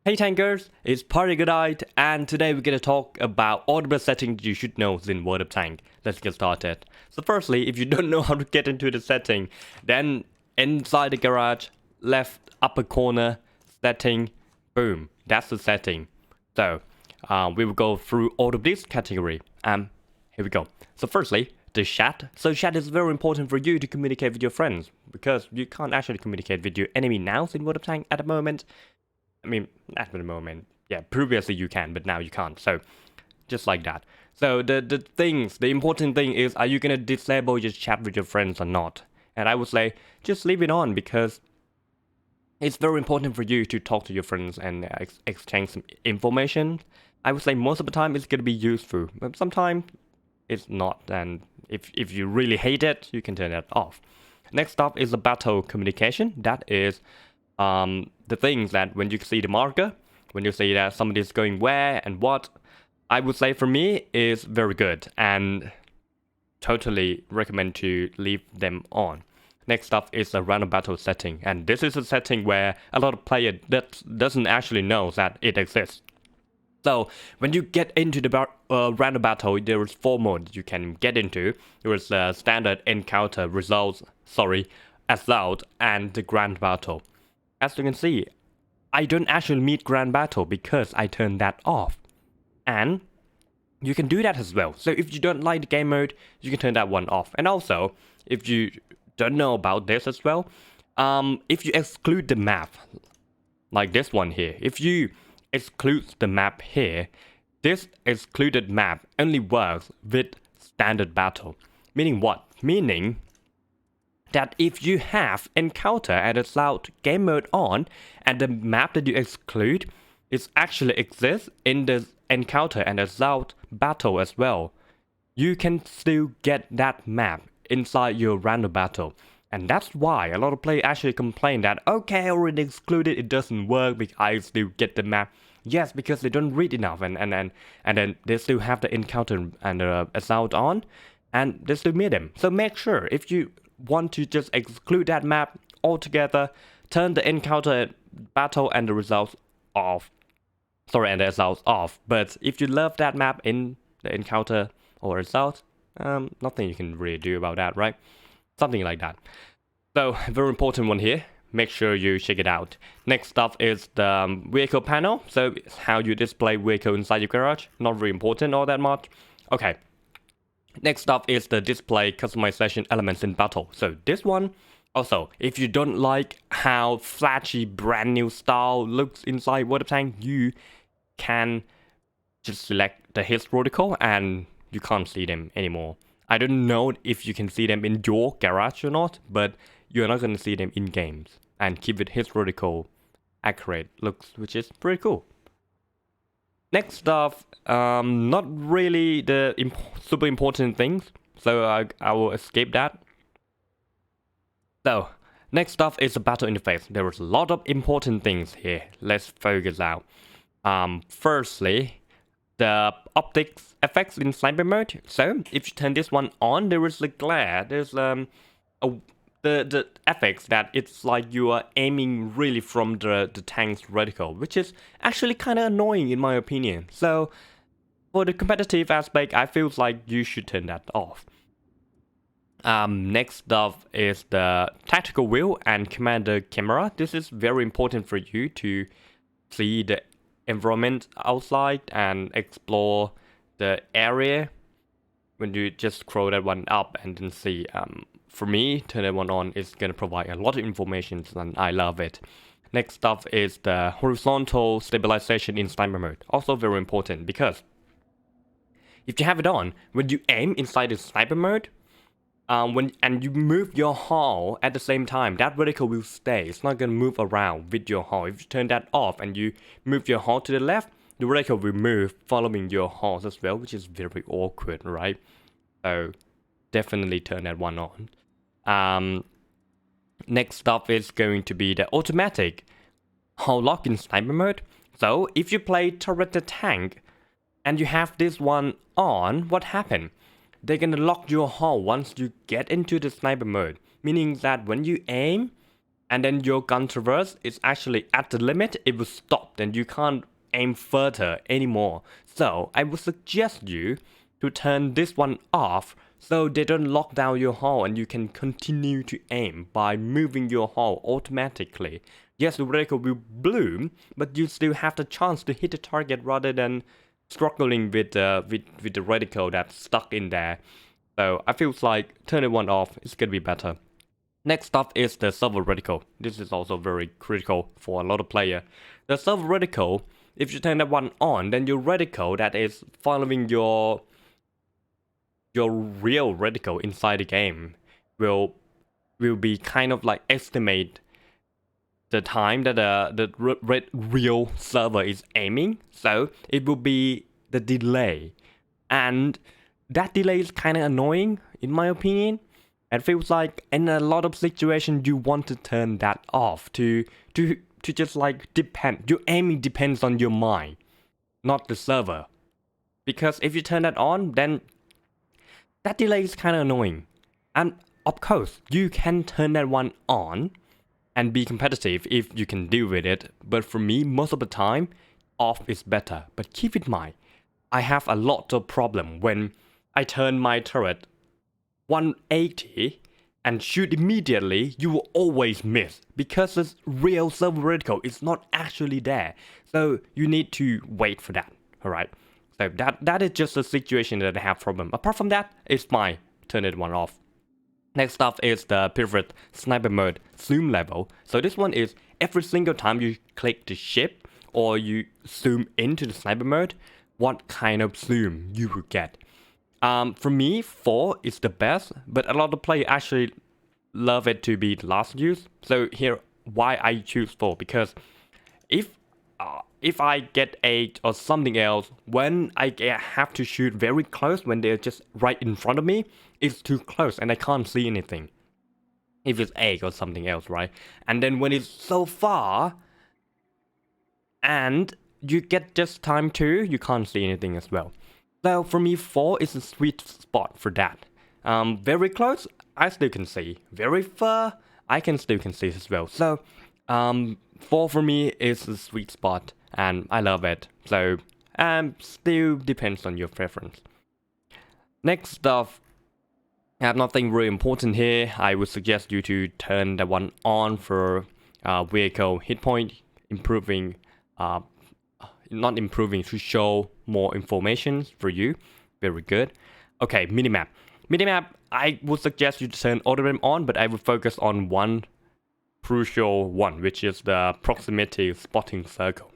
Hey tankers, it's Party Goodite, and today we're gonna talk about all the settings you should know in World of Tank. Let's get started. So firstly, if you don't know how to get into the setting, then inside the garage, left upper corner, setting, boom, that's the setting. So we will go through all of this category. Here we go. So firstly, the chat. So chat is very important for you to communicate with your friends because you can't actually communicate with your enemy now in World of Tank at the moment. I mean, at the moment, yeah, previously you can, but now you can't. So, just like that. So the important thing is, are you gonna disable your chat with your friends or not? And I would say, just leave it on because it's very important for you to talk to your friends and exchange some information. I would say most of the time it's gonna be useful, but sometimes it's not. And if you really hate it, you can turn that off. Next up is the battle communication. That is the things that when you see the marker, when you see that somebody is going where and what, I would say for me is very good and totally recommend to leave them on. Next up is the random battle setting, and this is a setting where a lot of players that doesn't actually know that it exists. So when you get into the random battle, there is 4 modes you can get into. There is standard, encounter, results, assault, and the grand battle. As you can see, I don't actually meet grand battle because I turned that off. And you can do that as well. So if you don't like the game mode, you can turn that one off. And also, if you don't know about this as well, if you exclude the map, like this one here, if you exclude the map here, this excluded map only works with standard battle. Meaning what? Meaning that if you have encounter and assault game mode on, and the map that you exclude is actually exists in the encounter and assault battle as well, you can still get that map inside your random battle. And that's why a lot of players actually complain that, okay, I already excluded, it doesn't work, because I still get the map. Yes, because they don't read enough, and then they still have the encounter and the assault on, and they still meet them. So make sure, if you want to just exclude that map altogether, turn the encounter, battle, and the results off. And the results off. But if you love that map in the encounter or result, nothing you can really do about that, right? Something like that. So, very important one here. Make sure you check it out. Next up is the vehicle panel. So, it's how you display vehicle inside your garage. Not very important all that much. Okay. Next up is the display customization elements in battle. So this one, also, if you don't like how flashy brand new style looks inside World of Tank, you can just select the his Reticle and you can't see them anymore. I don't know if you can see them in your garage or not, but you're not gonna see them in games. And keep it his Reticle accurate looks, which is pretty cool. Next stuff, not really the super important things, so I will escape that. So, next stuff is the battle interface. There is a lot of important things here. Let's focus out. Firstly, the optics effects in sniper mode. So, if you turn this one on, there is a glare. There's the effects that it's like you are aiming really from the tank's reticle, which is actually kind of annoying in my opinion. So for the competitive aspect, I feel like you should turn that off. Next up is the tactical view and commander camera. This is very important for you to see the environment outside and explore the area. When you just scroll that one up and then see, for me, turn that one on is going to provide a lot of information and I love it. Next up is the horizontal stabilization in sniper mode. Also very important because if you have it on, when you aim inside the sniper mode, and you move your hull at the same time, that reticle will stay. It's not going to move around with your hull. If you turn that off and you move your hull to the left, the reticle will move following your hull as well, which is very awkward, right? So definitely turn that one on. Next up is going to be the automatic hull lock in sniper mode. So if you play turret tank and you have this one on, what happened? They're gonna lock your hull once you get into the sniper mode. Meaning that when you aim, and then your gun traverse is actually at the limit, it will stop, and you can't aim further anymore. So I would suggest you to turn this one off so they don't lock down your hull and you can continue to aim by moving your hull automatically. Yes, the reticle will bloom, but you still have the chance to hit the target rather than struggling with the reticle that's stuck in there. So I feel like turning one off is gonna be better. Next up is the servo reticle. This is also very critical for a lot of players. The servo reticle, if you turn that one on, then your reticle that is following your real reticle inside the game will be kind of like estimate the time that the real server is aiming. So it will be the delay, and that delay is kind of annoying in my opinion. It feels like in a lot of situations you want to turn that off to just like depend. Your aiming depends on your mind, not the server. Because if you turn that on, then that delay is kind of annoying. And of course, you can turn that one on and be competitive if you can deal with it. But for me, most of the time, off is better. But keep in mind, I have a lot of problem when I turn my turret 180 and shoot immediately, you will always miss because the real servo reticle is not actually there. So you need to wait for that. Alright. So that is just a situation that I have problem. Apart from that, it's fine. Turn it one off. Next up is the pivot sniper mode zoom level. So this one is every single time you click the ship or you zoom into the sniper mode, what kind of zoom you will get. For me, 4 is the best, but a lot of players actually love it to be the last use. So here, why I choose 4, because if I get 8 or something else, when I have to shoot very close, when they're just right in front of me, it's too close and I can't see anything. If it's 8 or something else, right? And then when it's so far, and you get just time 2, you can't see anything as well. So for me, 4 is a sweet spot for that. Very close, I still can see. Very far, I can still see as well. So 4 for me is a sweet spot, and I love it. So still depends on your preference. Next up, I have nothing really important here. I would suggest you to turn the one on for vehicle hit point, improving not improving, to show more information for you. Very good. Okay, minimap. Minimap, I would suggest you to turn all of them on, but I would focus on one crucial one, which is the proximity spotting circle.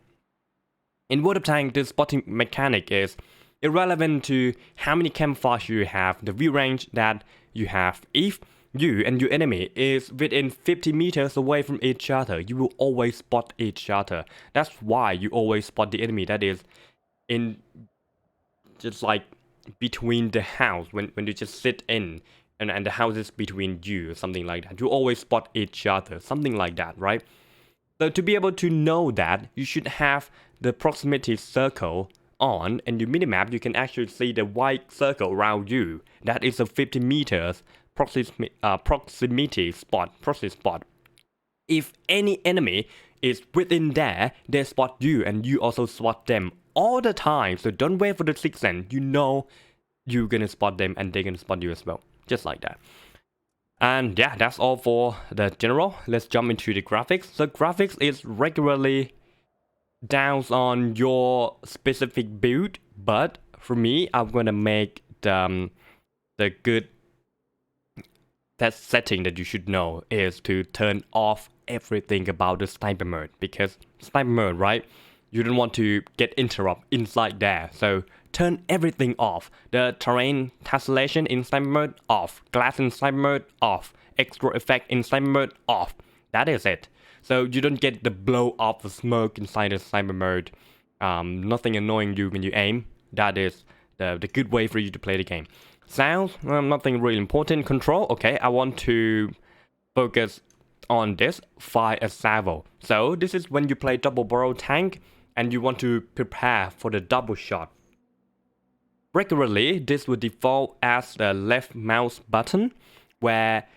In World of Tanks, this spotting mechanic is irrelevant to how many camouflage you have, the view range that you have. If you and your enemy is within 50 meters away from each other, you will always spot each other. That's why you always spot the enemy that is in just like between the house when you just sit in and the house is between you or something like that. You always spot each other, something like that, right? So to be able to know that, you should have the proximity circle on, and your minimap you can actually see the white circle around you. That is a 50 meters proximity spot. If any enemy is within there, they spot you and you also spot them all the time. So don't wait for the sixth sense. You know you're gonna spot them and they're gonna spot you as well. Just like that. And yeah, that's all for the general. Let's jump into the graphics. The graphics is regularly down on your specific build, but for me, I'm gonna make the good that setting that you should know is to turn off everything about the sniper mode, because sniper mode, right? You don't want to get interrupt inside there, so turn everything off. The terrain tessellation in sniper mode off, glass in sniper mode off, extra effect in sniper mode off. That is it. So you don't get the blow off the smoke inside the sniper mode. Nothing annoying you when you aim. That is the good way for you to play the game. Sounds, nothing really important. Control, okay, I want to focus on this, fire a salvo. So this is when you play double barrel tank and you want to prepare for the double shot. Regularly, this will default as the left mouse button, where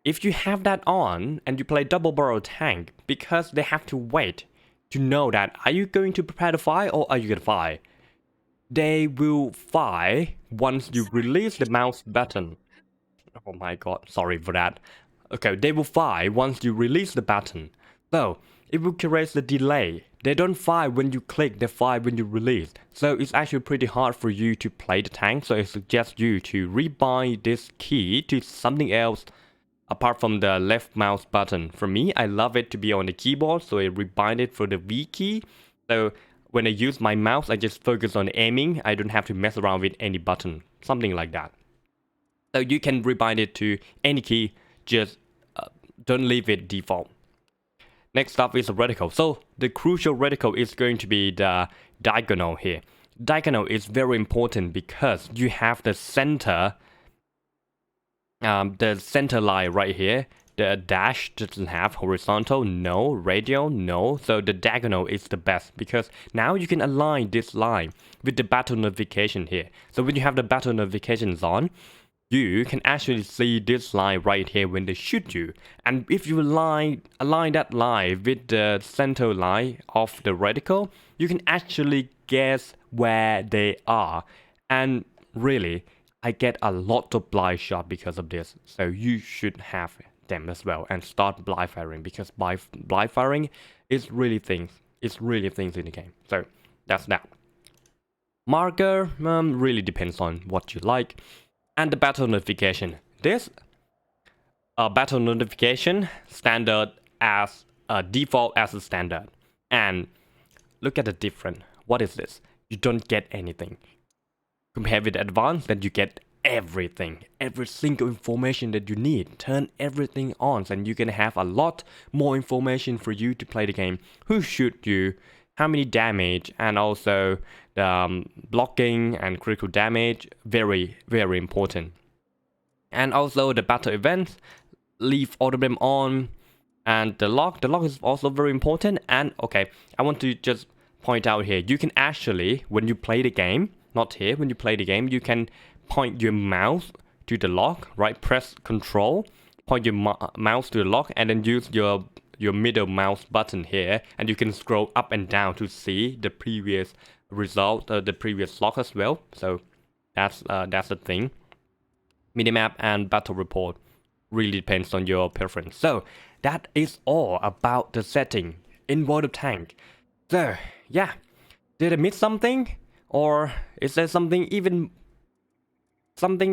if you have that on and you play double barrel tank, because they have to wait to know that are you going to prepare to fire or are you going to fire, they will fire once you release the mouse button. Oh my god, sorry for that. Okay, they will fire once you release the button. So, it will create the delay. They don't fire when you click, they fire when you release. So it's actually pretty hard for you to play the tank, so I suggest you to rebind this key to something else apart from the left mouse button. For me, I love it to be on the keyboard, so I rebind it for the V key. So when I use my mouse, I just focus on aiming. I don't have to mess around with any button, something like that. So you can rebind it to any key, just don't leave it default. Next up is the reticle. So the crucial reticle is going to be the diagonal here. Diagonal is very important because you have the center line right here. The dash doesn't have horizontal, no, radial, no. So the diagonal is the best because now you can align this line with the battle notification here. So when you have the battle notifications on, you can actually see this line right here when they shoot you. And if you align that line with the center line of the reticle, you can actually guess where they are. And really, I get a lot of blind shot because of this. So you should have them as well and start blind firing, because blind firing is really things. It's really things in the game. So that's that. Marker really depends on what you like. And the battle notification. This battle notification standard as default as a standard. And look at the difference. What is this? You don't get anything. Compare with advanced, then you get everything. Every single information that you need. Turn everything on and you can have a lot more information for you to play the game. Who shoot you? How many damage, and also the blocking and critical damage, very important. And also the battle events, leave all of them on, and the lock is also very important. And okay, I want to just point out here, you can actually, when you play the game, not here, when you play the game, you can point your mouse to the lock, right? Press control, point your mouse to the lock, and then use your middle mouse button here, and you can scroll up and down to see the previous result, the previous lock as well. So that's the thing. Minimap and battle report really depends on your preference. So that is all about the setting in World of Tank. So yeah, did I miss something, or is there something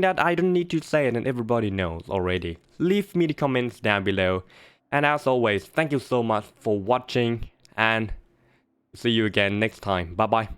that I don't need to say and everybody knows already? Leave me the comments down below. And as always, thank you so much for watching, and see you again next time. Bye bye.